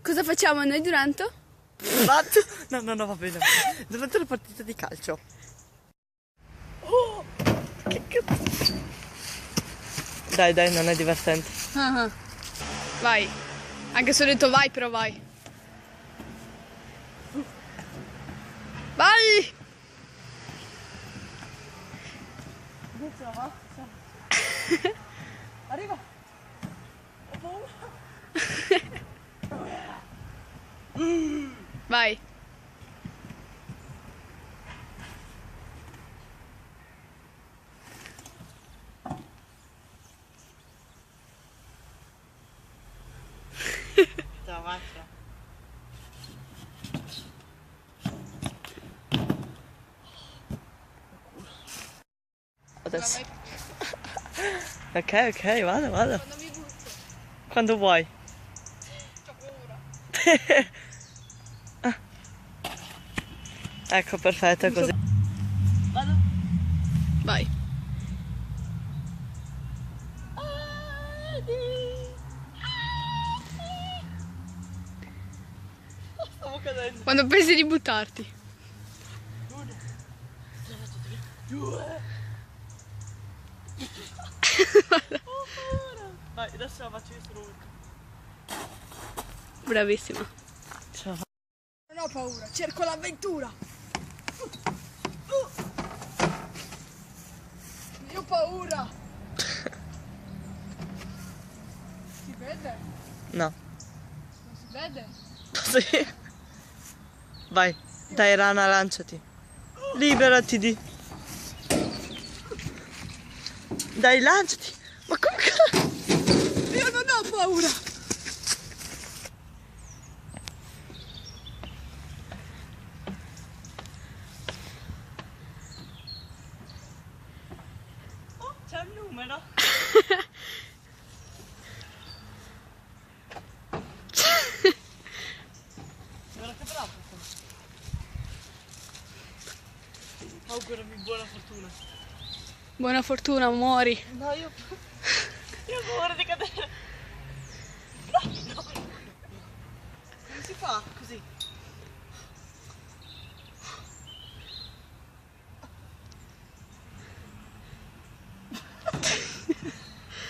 Cosa facciamo noi durante? No, va bene. Durante la partita di calcio. Oh, che cazzo. Dai, non è divertente. Vai. Anche se ho detto vai, però vai. Vai! Arriva. Ho paura. Vai. Ciao, faccia. Adesso. Ok, vado. Quando mi butto. Quando vuoi. C'ho paura. Ecco, perfetto, è così. Vado. Vai. Stavo cadendo. Quando pensi di buttarti. Due. Vai, adesso la faccio io solo una. Bravissima. Ciao. Non ho paura, cerco l'avventura. Io ho paura. Si vede? No. Non si vede? Sì. Vai, dai Rana, lanciati. Liberati di. Dai, lanciati. Ma come cazzo? Io non ho paura. Oh, c'è un numero. Guarda che bravo. Augurami buona fortuna. Buona fortuna, muori. No, io ho paura di cadere. No. Come si fa? Così.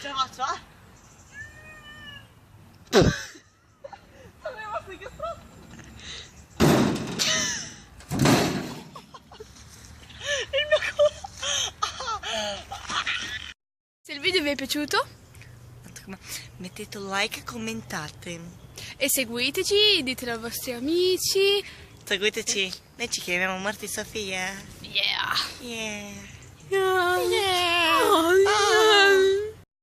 Ce la faccio, eh? Sapevo sì che sto. Il mio culo. Se il video vi è piaciuto Mettete un like e commentate. e seguiteci, ditelo ai vostri amici. Seguiteci. Noi ci chiamiamo Marti Sofia. Yeah. Yeah.